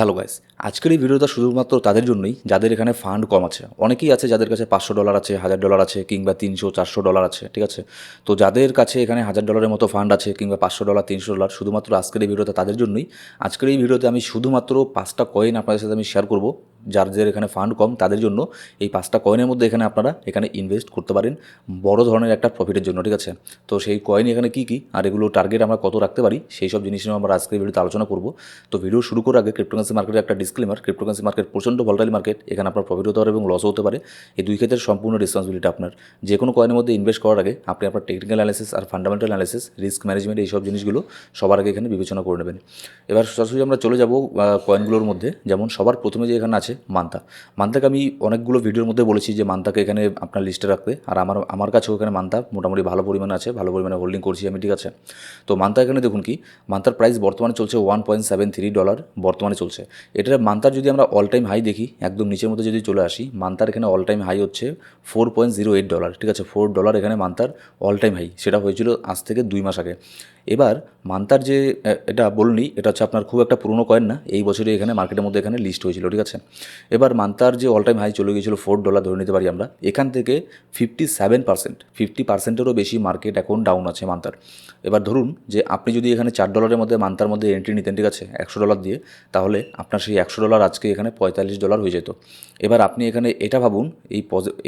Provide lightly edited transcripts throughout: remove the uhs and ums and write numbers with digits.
Hello guys, আজকের এই ভিডিওটা শুধুমাত্র তাদের জন্যই যাদের এখানে ফান্ড কম আছে। অনেকেই আছে যাদের কাছে $500 আছে, $1000 আছে, কিংবা $300-400 আছে, ঠিক আছে? তো যাদের কাছে এখানে $1000 মতো ফান্ড আছে কিংবা $500 $300, শুধুমাত্র আজকের এই ভিডিওটা তাদের জন্যই। আজকের এই ভিডিওতে আমি শুধুমাত্র 5টা কয়েন আপনাদের সাথে আমি শেয়ার করব, যাদের এখানে ফান্ড কম তাদের জন্য। এই 5টা কয়েনের মধ্যে আপনারা এখানে ইনভেস্ট করতে পারেন বড় ধরনের একটা প্রফিটের জন্য, ঠিক আছে? তো সেই কয়েন এখানে কী কী আর এগুলো টার্গেট আমরা কত রাখতে পারি সেই সব জিনিস নিয়ে আমরা আজকের ভিডিওতে আলোচনা করব। তো ভিডিও শুরু করার আগে ক্রিপ্টোকারেন্সি মার্কেটের একটা ডিসক্লেমার। ক্রিপ্টোকারেন্সি মার্কেট প্রচণ্ড ভলটাইল মার্কেট। এখানে আপনার প্রফিট হতে পারে এবং লস হতে পারে। এই দুই ক্ষেত্রে সম্পূর্ণ রেসপন্সিবিলিটি আপনার। যে কোনো কয়েনের মধ্যে ইনভেস্ট করার আগে আপনি আপনার টেকনিক্যাল অ্যানালিসিস আর ফান্ডামেন্টাল অ্যানালিসিস, রিস্ক ম্যানেজমেন্ট, এই সব জিনিসগুলো সবার আগে এখানে বিবেচনা করে নেবেন। এবার সরাসরি আমরা চলে যাব কয়েনগুলোর মধ্যে। যেমন সবার প্রথমে যে এখানে আছে মান্তা। মান্তাকে আমি অনেকগুলো ভিডিওর মধ্যে বলেছি যে মান্তাকে এখানে আপনার লিস্টে রাখতে। আর আমার কাছেও এখানে মান্তা মোটামুটি ভালো পরিমাণে আছে, ভালো পরিমাণে হোল্ডিং করছি আমি, ঠিক আছে? তো মান্তা এখানে দেখুন কি, মান্তার প্রাইস বর্তমানে চলছে $1.73 বর্তমানে চলছে। এটার মান্তার যদি আমরা অল টাইম হাই দেখি, একদম নিচের মধ্যে যদি চলে আসি, মান্তার এখানে অল টাইম হাই হচ্ছে $4.08, ঠিক আছে? $4 এখানে মান্তার অল টাইম হাই, সেটা হয়েছিল আজ থেকে 2 মাস আগে। এবার মান্তার যে এটা বলনি, এটা হচ্ছে আপনার খুব একটা পুরনো কয়েন না, এই বছরে এখানে মার্কেটের মধ্যে এখানে লিস্ট হয়েছিল, ঠিক আছে? এবার মান্তার যে অল টাইম হাই চলে গিয়েছিল $4 ধরে নিতে পারি আমরা। এখান থেকে 50%-এরও বেশি মার্কেট এখন ডাউন আছে মান্তার। এবার ধরুন যে আপনি যদি এখানে $4 মধ্যে মান্তার মধ্যে এন্ট্রি নিতেন, ঠিক আছে, $100 দিয়ে, তাহলে আপনার সেই $100 আজকে এখানে $45 হয়ে যেত। এবার আপনি এখানে এটা ভাবুন,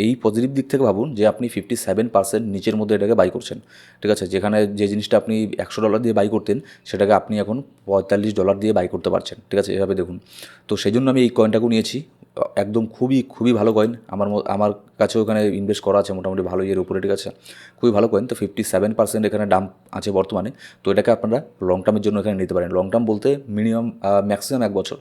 এই পজিটিভ দিক থেকে ভাবুন যে আপনি 57% নিচের মধ্যে এটাকে বাই করছেন, ঠিক আছে? যেখানে যে জিনিসটা আপনি $100 দিয়ে বাই করতেন সেটাকে আপনি এখন $45 দিয়ে বাই করতে পারছেন, ঠিক আছে? এভাবে দেখুন। তো সেই জন্য আমি এই কয়েনটাকেও নিয়েছি। একদম খুবই খুবই ভালো কয়েন। আমার কাছেও এখানে ইনভেস্ট করা আছে মোটামুটি ভালো ইয়ের উপরে, ঠিক আছে? খুবই ভালো কয়েন। তো 57% এখানে দাম আছে বর্তমানে। তো এটাকে আপনারা লং টার্মের জন্য এখানে নিতে পারেন। লং টার্ম বলতে মিনিমাম ম্যাক্সিমাম 1 বছর।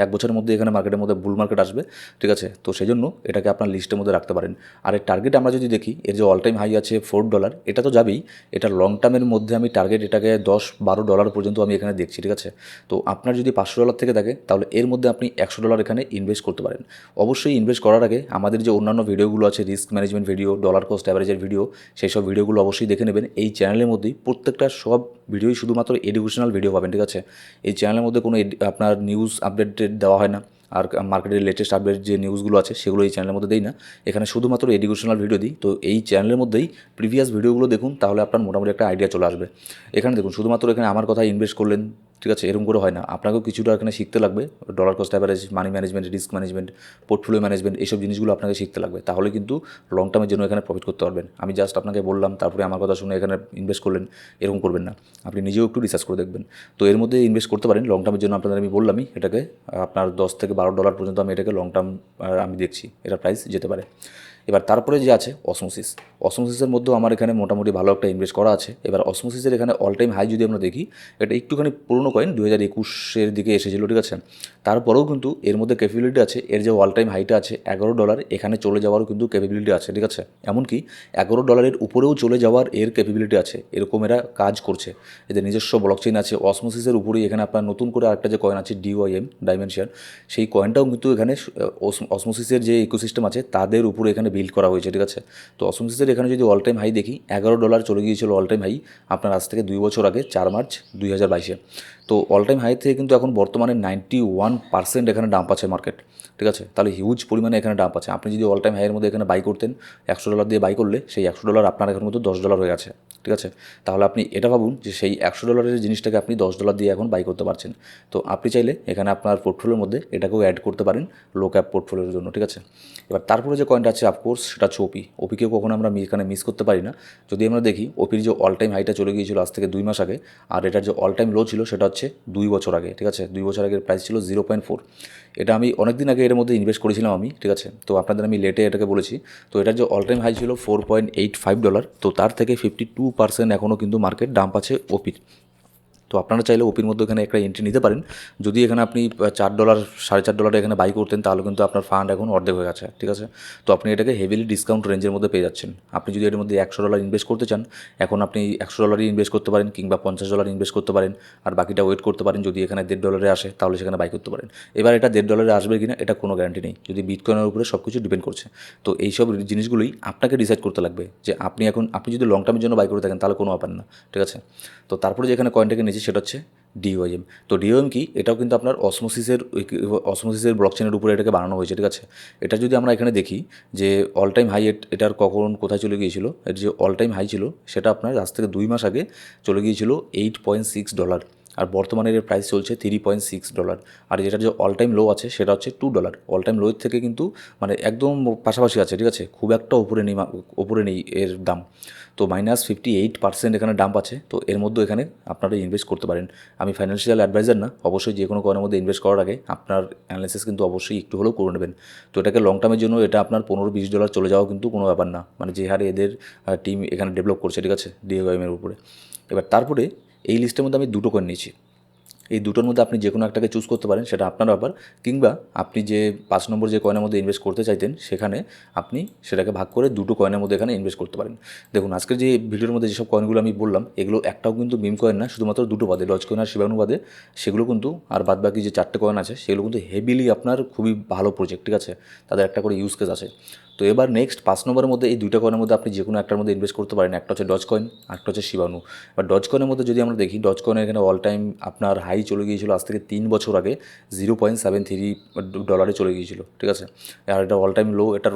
1 বছরের মধ্যে এখানে মার্কেটের মধ্যে বুল মার্কেট আসবে, ঠিক আছে? তো সেই জন্য এটাকে আপনার লিস্টের মধ্যে রাখতে পারেন। আর এর টার্গেট আমরা যদি দেখি, এর যে অল টাইম হাই আছে $4, এটা তো যাবেই। এটা লং টার্মের মধ্যে আমি টার্গেট এটাকে $10-12 পর্যন্ত আমি এখানে দেখছি, ঠিক আছে? তো আপনার যদি $500 থেকে থাকে তাহলে এর মধ্যে আপনি $100 এখানে ইনভেস্ট করতে পারেন। অবশ্যই ইনভেস্ট করার আগে আমাদের যে অন্যান্য ভিডিওগুলো আছে, risk management video, dollar cost অ্যাভারেজের ভিডিও, সেই সব ভিডিওগুলো অবশ্যই দেখে নেবেন। এই চ্যানেলের মধ্যেই প্রত্যেকটা সব ভিডিওই শুধুমাত্র এডুকেশনাল ভিডিও পাবেন, ঠিক আছে? এই চ্যানেলের মধ্যে কোনো আপনার নিউজ আপডেট দেওয়া হয় না। আর মার্কেটের লেটেস্ট আপডেট যে নিউজগুলো আছে সেগুলো এই চ্যানেলের মধ্যে দেই না। এখানে শুধুমাত্র এডুকেশনাল ভিডিও দিই। তো এই চ্যানেলের মধ্যেই প্রিভিয়াস ভিডিওগুলো দেখুন, তাহলে আপনার মোটামুটি একটা আইডিয়া চলে আসবে। এখানে দেখুন, শুধুমাত্র এখানে আমার কথা ইনভেস্ট করলেন, ঠিক আছে, এরকম করে হয় না। আপনাকেও কিছুটা এখানে শিখতে লাগবে। Dollar cost average, money management, risk management, portfolio management, এইসব জিনিসগুলো আপনাকে শিখতে লাগবে। তাহলে কিন্তু লং টার্মের জন্য এখানে প্রফিট করতে পারবেন। আমি জাস্ট আপনাকে বললাম, তারপরে আমার কথা শুনে এখানে ইনভেস্ট করলেন, এরকম করবেন না। আপনি নিজেও একটু রিসার্চ করে দেখবেন। তো এর মধ্যে ইনভেস্ট করতে পারেন লং টার্মের জন্য। আপনাদের আমি বললামই, এটাকে আপনার $10-12 পর্যন্ত আমি এটাকে লং টার্ম আমি দেখছি, এটা প্রাইস যেতে পারে। এবার তারপরে যে আছে অসমোসিস। অসমোসিসের মধ্যেও আমার এখানে মোটামুটি ভালো একটা ইনভেস্ট করা আছে। এবার অসমোসিসের এখানে অল টাইম হাই যদি আমরা দেখি, এটা একটুখানি পুরনো কয়েন, 2021-এর দিকে এসেছিল, ঠিক আছে? তারপরেও কিন্তু এর মধ্যে ক্যাপাবিলিটি আছে। এর যে অল টাইম হাইটা আছে $11, এখানে চলে যাওয়ারও কিন্তু ক্যাপাবিলিটি আছে, ঠিক আছে? এমনকি $11-এর উপরেও চলে যাওয়ার এর ক্যাপাবিলিটি আছে। এরকম এরা কাজ করছে, এদের নিজস্ব ব্লকচেইন আছে। অসমোসিসের উপরেই এখানে আপনার নতুন করে আরেকটা যে কয়েন আছে DYM, ডাইমেনশন, সেই কয়েনটাও কিন্তু এখানে অসমোসিসের যে ইকোসিস্টেম আছে তাদের উপরে এখানে বিল্ড করা হয়েছে, ঠিক আছে? তো অসমোসিসের এখানে যদি অল টাইম হাই দেখি, $11 চলে গিয়েছিল অল টাইম হাই আপনার আজ থেকে 2 বছর আগে, 4 মার্চ 2022-এ। তো অল টাইম হাই থেকে কিন্তু এখন বর্তমানে 91% এখানে ডাম্প আছে মার্কেট, ঠিক আছে? তাহলে হিউজ পরিমাণে এখানে ডাম্প আছে। আপনি যদি অল টাইম হাইয়ের মধ্যে এখানে বাই করতেন, $100 দিয়ে বাই করলে সেই $100 আপনার এখন মতো $10 হয়ে গেছে, ঠিক আছে? তাহলে আপনি এটা ভাবুন যে সেই $100-এর জিনিসটাকে আপনি $10 দিয়ে এখন বাই করতে পারছেন। তো আপনি চাইলে এখানে আপনার পোর্টফোলিওর মধ্যে এটাকেও অ্যাড করতে পারেন লো ক্যাপ পোর্টফোলিওর জন্য, ঠিক আছে? এবার তারপরে যে কয়েনটা আছে অফকোর্স সেটা হচ্ছে ওপিকেও কখনো আমরা এখানে মিস করতে পারি না। যদি আমরা দেখি ওপির যে অল টাইম হাইটা চলে গিয়েছিল আজ থেকে 2 মাস আগে, আর এটার যে অল টাইম লো ছিল সেটা হচ্ছে 2 বছর আগে, ঠিক আছে? 2 বছর আগের প্রাইস ছিল 0.4। এটা আমি অনেক দিন আগে এর মধ্যে ইনভেস্ট করেছিলাম আমি, ঠিক আছে? তো আপনাদের আমি লেটে এটাকে বলেছি। তো এটার যে অল টাইম হাই ছিল $4.85, তো তার থেকে 52% এখনও কিন্তু মার্কেট ডাম্প আছে ওপির। তো আপনারা চাইলে ওপির মধ্যে এখানে একটা এন্ট্রি নিতে পারেন। যদি এখানে আপনি $4 $4.5 এখানে বাই করতেন, তাহলে কিন্তু আপনার ফান্ড এখন অর্ধেক হয়ে গেছে, ঠিক আছে? তো আপনি এটাকে হেভিলি ডিসকাউন্ট রেঞ্জের মধ্যে পেয়ে যাচ্ছেন। আপনি যদি এর মধ্যে $100 ইনভেস্ট করতে চান, এখন আপনি $100 ইনভেস্ট করতে পারেন কিংবা $50 ইনভেস্ট করতে পারেন, আর বাকিটা ওয়েট করতে পারেন। যদি এখানে $1.5 আসে তাহলে সেখানে বাই করতে পারেন। এবার এটা $1.5 আসবে কিনা এটা কোনো গ্যারান্টি নেই, যদি বিটকয়েনের উপরে সব কিছু ডিপেন্ড করছে। তো এইসব জিনিসগুলোই আপনাকে ডিসাইড করতে লাগবে যে আপনি যদি লং টার্মের জন্য বাই করে থাকেন তাহলে কোনো ব্যাপার না, ঠিক আছে? তো তারপরে যে এখানে কয়েনটাকে নিয়েছি সেটা হচ্ছে ডিওএম। তো ডিওএম কি, এটাও কিন্তু আপনার অসমোসিসের ব্লকচেনের উপরে এটাকে বানানো হয়েছে, ঠিক আছে। এটা যদি আমরা এখানে দেখি যে অল টাইম হাই এটার কখন কোথায় চলে গিয়েছিল, এর যে অল টাইম হাই ছিল সেটা আপনার আজ থেকে 2 মাস আগে চলে গিয়েছিল $8.6, আর বর্তমানে এর প্রাইস চলছে $3.6। আর যেটার যে অল টাইম লো আছে সেটা হচ্ছে $2। অল টাইম লোয়ের থেকে কিন্তু মানে একদম পাশাপাশি আছে, ঠিক আছে, খুব একটা উপরে নেই এর দাম। তো -58% এখানে ডাম্প আছে। তো এর মধ্যে এখানে আপনারা ইনভেস্ট করতে পারেন। আমি ফাইন্যান্সিয়াল অ্যাডভাইজার না, অবশ্যই যে কোনো কয়েনের মধ্যে ইনভেস্ট করার আগে আপনার অ্যানালিসিস কিন্তু অবশ্যই একটু হলেও করে নেবেন। তো এটাকে লং টার্মের জন্য এটা আপনার $15-20 চলে যাওয়াও কিন্তু কোনো ব্যাপার না, মানে যে হারে এদের টিম এখানে ডেভেলপ করছে, ঠিক আছে, ডিওএমের উপরে। এবার তারপরে এই লিস্টের মধ্যে আমি দুটো কয়েন নিয়েছি। এই দুটোর মধ্যে আপনি যে কোনো একটাকে চুজ করতে পারেন, সেটা আপনার ব্যাপার। কিংবা আপনি যে 5 নম্বর যে কয়েনের মধ্যে ইনভেস্ট করতে চাইতেন সেখানে আপনি সেটাকে ভাগ করে দুটো কয়েনের মধ্যে এখানে ইনভেস্ট করতে পারেন। দেখুন, আজকের যে ভিডিওর মধ্যে যেসব কয়েনগুলো আমি বললাম এগুলো একটাও কিন্তু মিম কয়েন না, শুধুমাত্র দুটো বাদে, ডজ কয়েন আর শিবাণু বাদে। সেগুলো কিন্তু আর বাদ বাকি যে 4টে কয়েন আছে সেগুলো কিন্তু হেভিলি আপনার খুবই ভালো প্রজেক্ট, ঠিক আছে, তাদের একটা করে ইউজ কেস আছে। তো এবার নেক্সট 5 নম্বরের মধ্যে এই দুইটা কয়েনের মধ্যে আপনি যে কোনো একটার মধ্যে ইনভেস্ট করতে পারেন। একটা হচ্ছে ডজ কয়েন, একটা হচ্ছে শিবাণু। এবার ডজ কয়েনের মধ্যে যদি আমরা দেখি, ডজ কয়েনের এখানে অল টাইম আপনার হাই চলে গিয়েছিল আজ থেকে 3 বছর আগে $0.73 চলে গিয়েছিল, ঠিক আছে। আর এটা অল টাইম লো এটার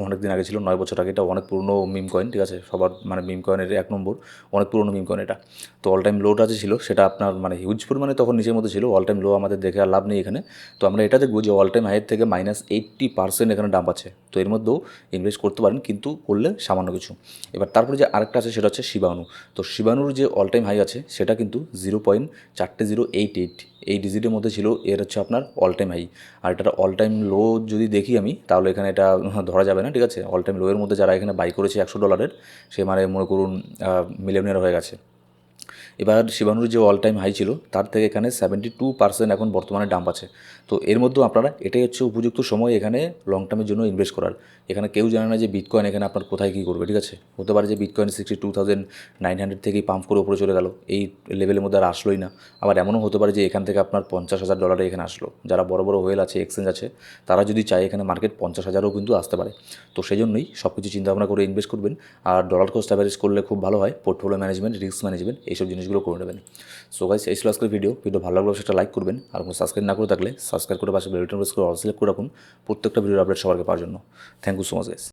অনেক দিন আগে ছিল, 9 বছর আগে। এটা অনেক পুরনো মিম কয়েন, ঠিক আছে, সবার মানে মিম কয়েনের 1 নম্বর, অনেক পুরনো মিম কয়েন এটা। তো অল টাইম লোটা যে ছিল সেটা আপনার মানে হিউজ পরিমাণে তখন নিচের মধ্যে ছিল। অল টাইম লো আমাদের দেখে আর লাভ নেই এখানে। তো আমরা এটা দেখবো যে অল টাইম হাইয়ের থেকে -80% এখানে ডাম্প আছে। তো এর মধ্যেও ইনভেস্ট করতে পারেন, কিন্তু করলে সামান্য কিছু। এবার তারপরে যে আরেকটা আছে সেটা হচ্ছে শিবাণু। তো শিবাণুর যে অল টাইম হাই আছে সেটা কিন্তু 0.4088 এই ডিজিটের মধ্যে ছিল, এর হচ্ছে আপনার অল টাইম হাই। আর এটার অল টাইম লো যদি দেখি আমি, তাহলে এখানে এটা ধরা যাবে না, ঠিক আছে। অল টাইম লোয়ের মধ্যে যারা এখানে বাই করেছে $100, সে মানে মনে করুন মিলিয়নিয়ার হয়ে গেছে। এবার শিবাণুর যে অল টাইম হাই ছিল তার থেকে এখানে 72% এখন বর্তমানে ডাম্প আছে। তো এর মধ্যেও আপনারা, এটাই হচ্ছে উপযুক্ত সময় এখানে লং টার্মের জন্য ইনভেস্ট করার। এখানে কেউ জানে না যে বিটকয়েন এখানে আপনার কোথায় কী করবে, ঠিক আছে। হতে পারে যে বিটকয়েন 62,900 থেকেই পাম্প করে উপরে চলে গেল, এই লেভেলের মধ্যে আর আসলোই না। আবার এমনও হতে পারে যে এখান থেকে আপনার $50,000 এখানে আসলো। যারা বড় বড় হোয়েল আছে, এক্সচেঞ্জ আছে, তারা যদি চায় এখানে মার্কেট 50,000ও কিন্তু আসতে পারে। তো সেই জন্যই সব কিছু চিন্তাভাবনা করে ইনভেস্ট করবেন। আর ডলার কস্ট অ্যাভারেজ করলে খুব ভালো হয়। পোর্টফোলিও ম্যানেজমেন্ট, রিস্ক ম্যানেজমেন্ট, এইসব জিনিসগুলো করে নেবেন। সো গাইস, এই ছিল আজকের ভিডিও ভালো লাগলে সেটা লাইক করবেন। আর কোনো সাবস্ক্রাইব না করে থাকলে সাবস্ক্রাইব করে পাশে বেল বাটন প্রেস করে অল সিলেক্ট করে রাখুন প্রত্যেকটা ভিডিওর আপডেট সবার আগে পাওয়ার জন্য। Thank you so much guys.